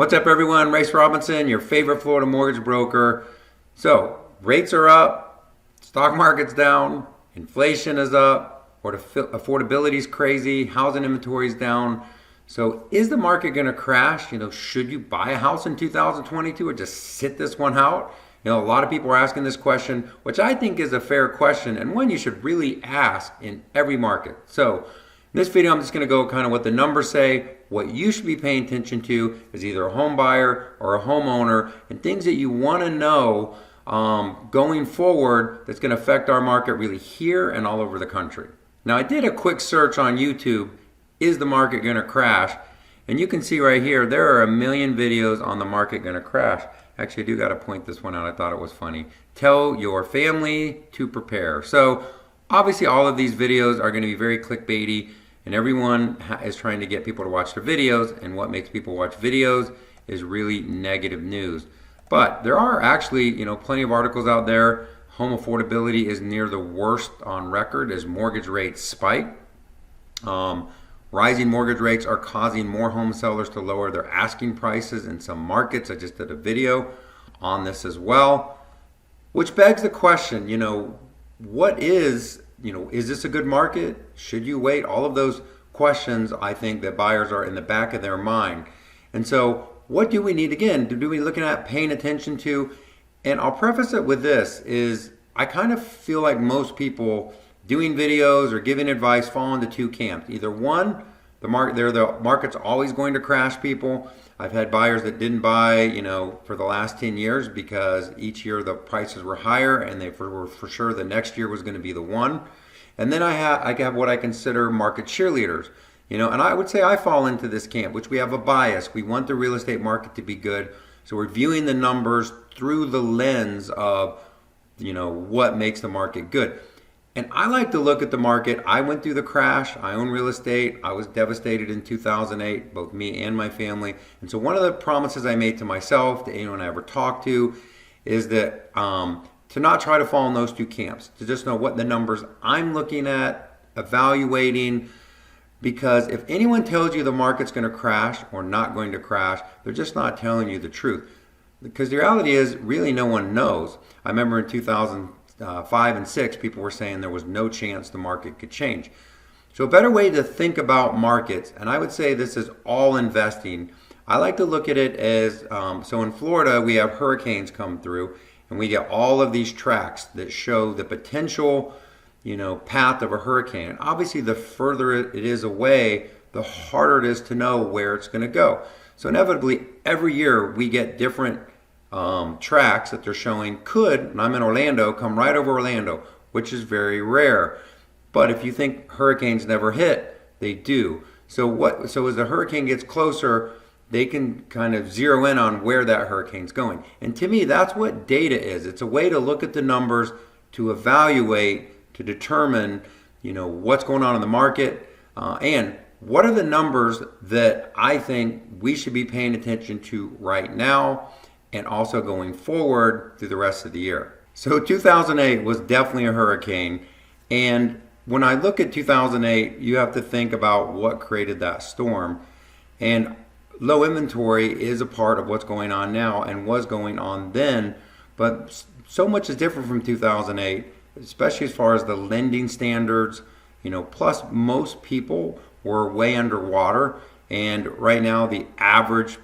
What's up, everyone? Rayce Robinson, your favorite Florida mortgage broker. So, rates are up, stock market's down, inflation is up, affordability is crazy, housing inventory is down. So, is the market going to crash? Should you buy a house in 2022 or just sit this one out? A lot of people are asking this question, which I think is a fair question and one you should really ask in every market. So, in this video, I'm just going to go kind of what the numbers say. What you should be paying attention to is either a home buyer or a homeowner, and things that you want to know going forward that's going to affect our market really here and all over the country. Now, I did a quick search on YouTube, is the market going to crash? And you can see right here, there are a million videos on the market going to crash. Actually, I do got to point this one out. I thought it was funny. Tell your family to prepare. So, obviously, all of these videos are going to be very clickbaity. And everyone is trying to get people to watch their videos, and what makes people watch videos is really negative news. But there are actually, plenty of articles out there. Home affordability is near the worst on record as mortgage rates spike. Rising mortgage rates are causing more home sellers to lower their asking prices in some markets. I just did a video on this as well, which begs the question, what is this a good market? Should you wait? All of those questions, I think that buyers are in the back of their mind. And so what do we need, again, to be looking at, paying attention to? And I'll preface it with this, is I kind of feel like most people doing videos or giving advice fall into two camps. Either one, the market's always going to crash people. I've had buyers that didn't buy, for the last 10 years because each year the prices were higher and they were for sure the next year was going to be the one. And then I have what I consider market cheerleaders, and I would say I fall into this camp, which we have a bias. We want the real estate market to be good. So we're viewing the numbers through the lens of, what makes the market good. And I like to look at the market. I went through the crash. I own real estate. I was devastated in 2008, both me and my family. And so one of the promises I made to myself, to anyone I ever talked to, is that to not try to fall in those two camps, to just know what the numbers I'm looking at, evaluating, because if anyone tells you the market's going to crash or not going to crash, they're just not telling you the truth. Because the reality is, really no one knows. I remember in 2005 and 6, people were saying there was no chance the market could change. So a better way to think about markets, and I would say this is all investing, I like to look at it as, so in Florida, we have hurricanes come through, and we get all of these tracks that show the potential, path of a hurricane. And obviously, the further it is away, the harder it is to know where it's going to go. So inevitably, every year we get different tracks that they're showing could, and I'm in Orlando, come right over Orlando, which is very rare. But if you think hurricanes never hit, they do. So as the hurricane gets closer, they can kind of zero in on where that hurricane's going. And to me, that's what data is. It's a way to look at the numbers, to evaluate, to determine, what's going on in the market, and what are the numbers that I think we should be paying attention to right now and also going forward through the rest of the year. So 2008 was definitely a hurricane. And when I look at 2008, you have to think about what created that storm. And low inventory is a part of what's going on now and was going on then. But so much is different from 2008, especially as far as the lending standards. Plus most people were way underwater. And right now, the average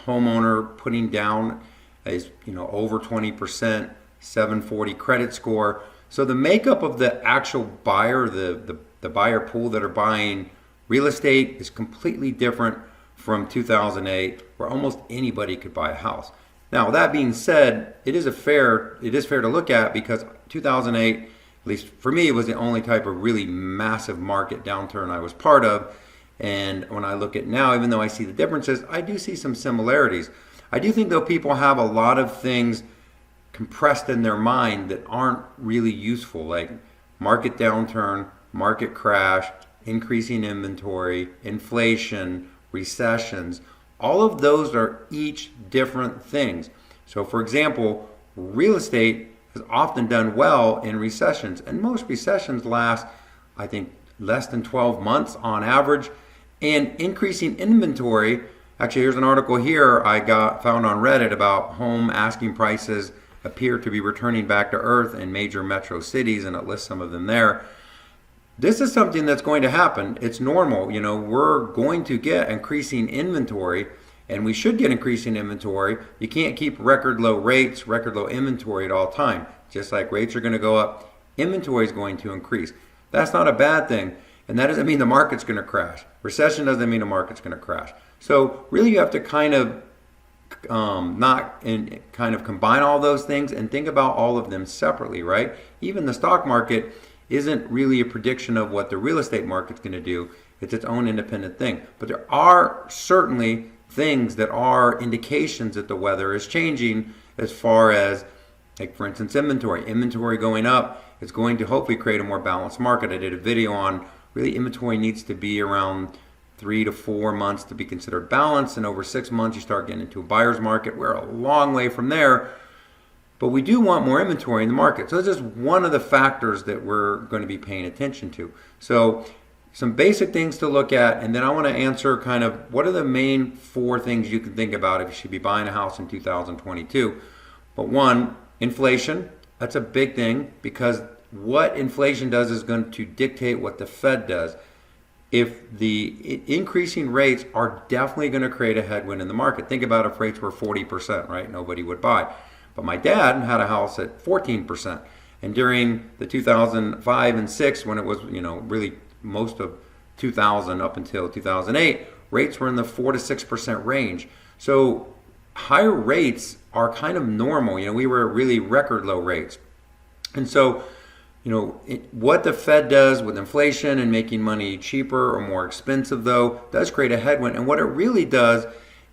homeowner putting down is over 20%, 740 credit score. So the makeup of the actual buyer, the buyer pool that are buying real estate is completely different from 2008, where almost anybody could buy a house. Now, that being said, it is fair to look at, because 2008, at least for me, was the only type of really massive market downturn I was part of. And when I look at now, even though I see the differences, I do see some similarities. I do think, though, people have a lot of things compressed in their mind that aren't really useful, like market downturn, market crash, increasing inventory, inflation, recessions. All of those are each different things. So, for example, real estate has often done well in recessions, and most recessions last, I think, less than 12 months on average. And increasing inventory Actually, here's an article here I found on Reddit about home asking prices appear to be returning back to earth in major metro cities, and it lists some of them there. This is something that's going to happen. It's normal. We're going to get increasing inventory, and we should get increasing inventory. You can't keep record low rates, record low inventory at all time. Just like rates are going to go up, inventory is going to increase. That's not a bad thing, and that doesn't mean the market's going to crash. Recession doesn't mean the market's going to crash. So really you have to kind of combine all those things and think about all of them separately, right? Even the stock market isn't really a prediction of what the real estate market's going to do. It's its own independent thing. But there are certainly things that are indications that the weather is changing, as far as, like, for instance, inventory. Inventory going up is going to hopefully create a more balanced market. I did a video on really inventory needs to be around 3 to 4 months to be considered balanced, and over 6 months you start getting into a buyer's market. We're a long way from there, but we do want more inventory in the market. So it's just one of the factors that we're going to be paying attention to. So some basic things to look at, and then I want to answer kind of what are the main 4 things you can think about if you should be buying a house in 2022. But one, inflation. That's a big thing, because what inflation does is going to dictate what the Fed does. If the increasing rates are definitely going to create a headwind in the market. Think about if rates were 40%, right? Nobody would buy. But my dad had a house at 14%. And during the 2005 and 6, when it was, really most of 2000 up until 2008, rates were in the 4 to 6% range. So higher rates are kind of normal. We were at really record low rates. And so, what the Fed does with inflation and making money cheaper or more expensive, though, does create a headwind. And what it really does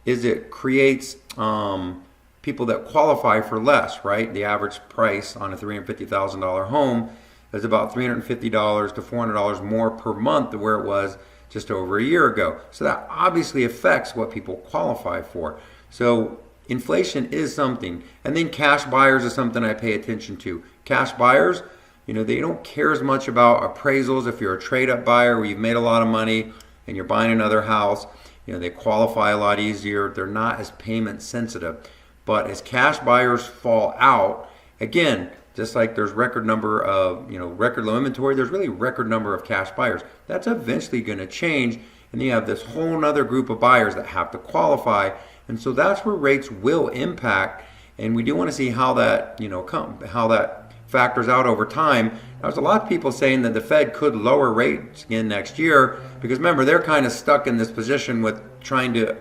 is it creates people that qualify for less, right? The average price on a $350,000 home is about $350 to $400 more per month than where it was just over a year ago. So that obviously affects what people qualify for. So inflation is something. And then cash buyers is something I pay attention to. Cash buyers, they don't care as much about appraisals. If you're a trade-up buyer where you've made a lot of money and you're buying another house, they qualify a lot easier. They're not as payment sensitive. But as cash buyers fall out, again, just like there's record number of, record low inventory, there's really record number of cash buyers. That's eventually going to change, and you have this whole other group of buyers that have to qualify. And so that's where rates will impact, and we do want to see how that, how that factors out over time. There's a lot of people saying that the Fed could lower rates again next year, because remember, they're kind of stuck in this position with trying to,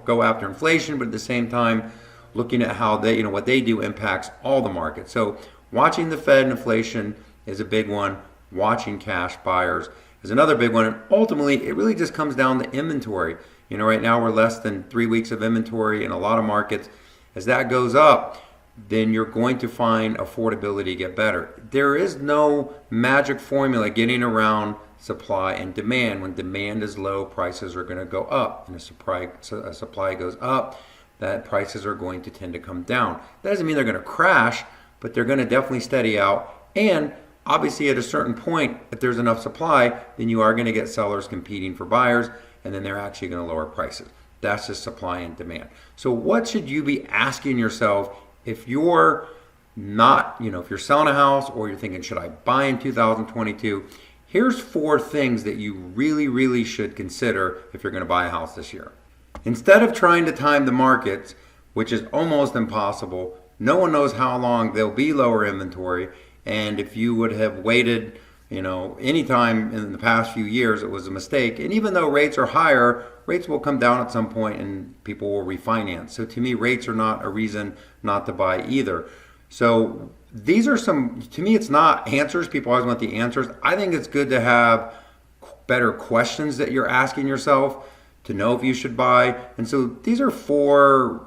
go after inflation, but at the same time looking at how they, what they do impacts all the markets. So watching the Fed and inflation is a big one. Watching cash buyers is another big one. And ultimately, it really just comes down to inventory. Right now we're less than 3 weeks of inventory in a lot of markets. As that goes up, then you're going to find affordability get better. There is no magic formula getting around supply and demand. When demand is low, prices are going to go up. And as supply goes up, that prices are going to tend to come down. That doesn't mean they're going to crash, but they're going to definitely steady out. And obviously at a certain point, if there's enough supply, then you are going to get sellers competing for buyers, and then they're actually going to lower prices. That's just supply and demand. So what should you be asking yourself if you're not, if you're selling a house or you're thinking, should I buy in 2022? Here's 4 things that you really, really should consider if you're going to buy a house this year. Instead of trying to time the markets, which is almost impossible, no one knows how long there'll be lower inventory. And if you would have waited, any time in the past few years, it was a mistake. And even though rates are higher, rates will come down at some point and people will refinance. So to me, rates are not a reason not to buy either. So these are to me, it's not answers. People always want the answers. I think it's good to have better questions that you're asking yourself to know if you should buy. And so these are 4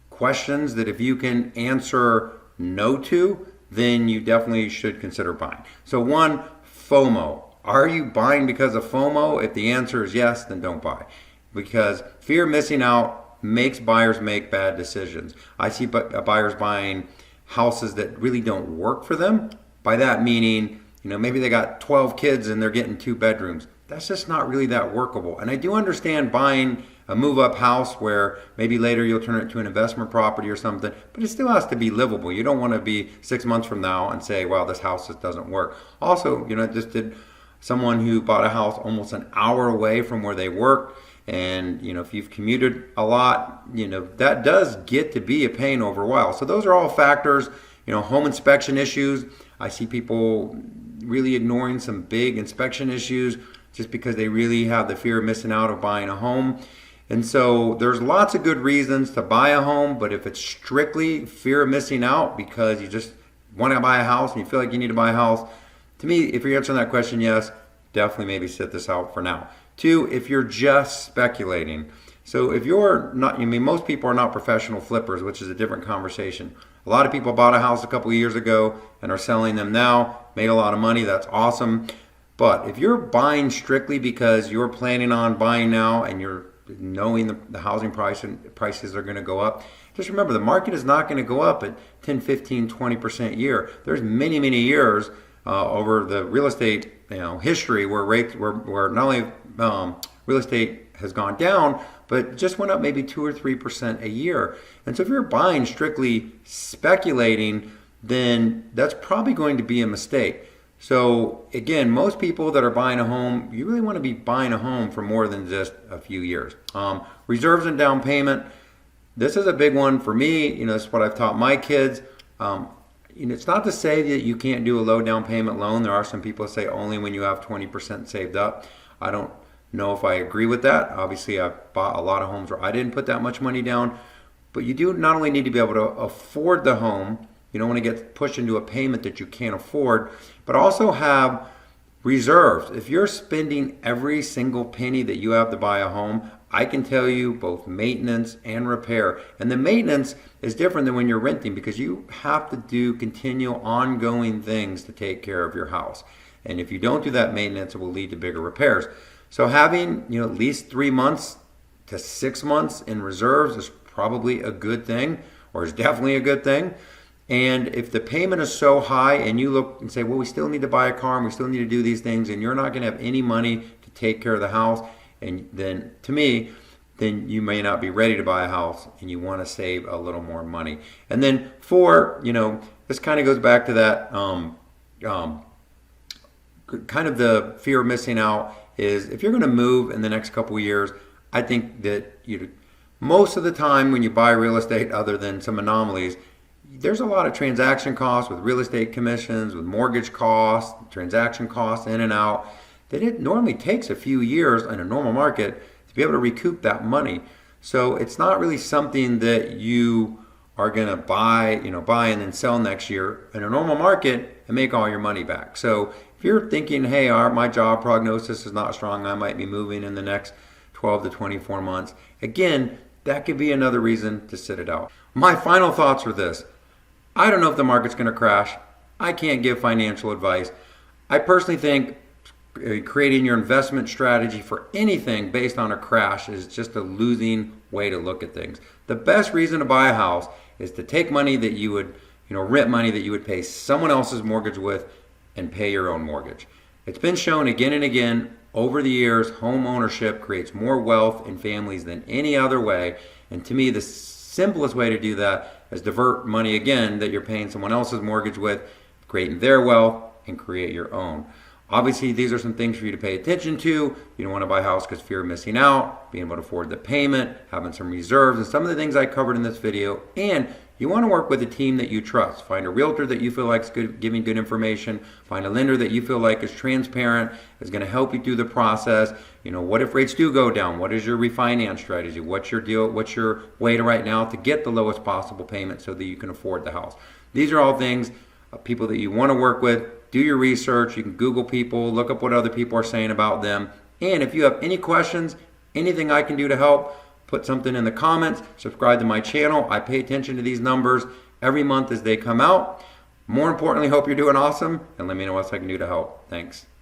questions that if you can answer no to, then you definitely should consider buying. So 1, FOMO. Are you buying because of FOMO? If the answer is yes, then don't buy. Because fear of missing out makes buyers make bad decisions. I see buyers buying houses that really don't work for them. By that meaning, maybe they got 12 kids and they're getting 2 bedrooms. That's just not really that workable. And I do understand buying a move-up house where maybe later you'll turn it into an investment property or something, but it still has to be livable. You don't want to be 6 months from now and say, wow, this house just doesn't work. Also, just did someone who bought a house almost an hour away from where they work. And, if you've commuted a lot, that does get to be a pain over a while. So those are all factors. Home inspection issues. I see people really ignoring some big inspection issues just because they really have the fear of missing out of buying a home. And so there's lots of good reasons to buy a home, but if it's strictly fear of missing out because you just want to buy a house and you feel like you need to buy a house, to me, if you're answering that question, yes, definitely maybe sit this out for now. 2, if you're just speculating. So if you're not, most people are not professional flippers, which is a different conversation. A lot of people bought a house a couple of years ago and are selling them now, made a lot of money, that's awesome. But if you're buying strictly because you're planning on buying now and you're knowing the housing prices are going to go up, just remember the market is not going to go up at 10, 15, 20% a year. There's many, many years over the real estate history where not only real estate has gone down, but just went up maybe 2 or 3% a year. And so if you're buying strictly speculating, then that's probably going to be a mistake. So again, most people that are buying a home, you really want to be buying a home for more than just a few years. Reserves and down payment. This is a big one for me. It's what I've taught my kids. It's not to say that you can't do a low down payment loan. There are some people that say only when you have 20% saved up. I don't know if I agree with that. Obviously, I've bought a lot of homes where I didn't put that much money down. But you do not only need to be able to afford the home, you don't want to get pushed into a payment that you can't afford, but also have reserves. If you're spending every single penny that you have to buy a home, I can tell you both maintenance and repair. And the maintenance is different than when you're renting because you have to do continual ongoing things to take care of your house. And if you don't do that maintenance, it will lead to bigger repairs. So having at least 3 months to 6 months in reserves is probably a good thing, or is definitely a good thing. And if the payment is so high and you look and say, well, we still need to buy a car and we still need to do these things, and you're not going to have any money to take care of the house, and then to me, then you may not be ready to buy a house and you want to save a little more money. And then 4, this kind of goes back to that kind of the fear of missing out is if you're going to move in the next couple of years, I think that most of the time when you buy real estate, other than some anomalies, there's a lot of transaction costs with real estate commissions, with mortgage costs, transaction costs in and out, that it normally takes a few years in a normal market to be able to recoup that money. So it's not really something that you are going to buy and then sell next year in a normal market and make all your money back. So if you're thinking, hey, my job prognosis is not strong, I might be moving in the next 12 to 24 months, again, that could be another reason to sit it out. My final thoughts are this. I don't know if the market's going to crash. I can't give financial advice. I personally think creating your investment strategy for anything based on a crash is just a losing way to look at things. The best reason to buy a house is to take money that you would, rent money that you would pay someone else's mortgage with and pay your own mortgage. It's been shown again and again over the years, home ownership creates more wealth in families than any other way. And to me, the simplest way to do that is divert money again that you're paying someone else's mortgage with, creating their wealth, and create your own. Obviously, these are some things for you to pay attention to. You don't want to buy a house because fear of missing out, being able to afford the payment, having some reserves, and some of the things I covered in this video. And you want to work with a team that you trust. Find a realtor that you feel like is good, giving good information. Find a lender that you feel like is transparent, is going to help you through the process. What if rates do go down? What is your refinance strategy? What's your deal? What's your way to right now to get the lowest possible payment so that you can afford the house? These are all things, people that you want to work with. Do your research. You can Google people, look up what other people are saying about them. And if you have any questions, anything I can do to help, put something in the comments, subscribe to my channel. I pay attention to these numbers every month as they come out. More importantly, hope you're doing awesome, and let me know what else I can do to help. Thanks.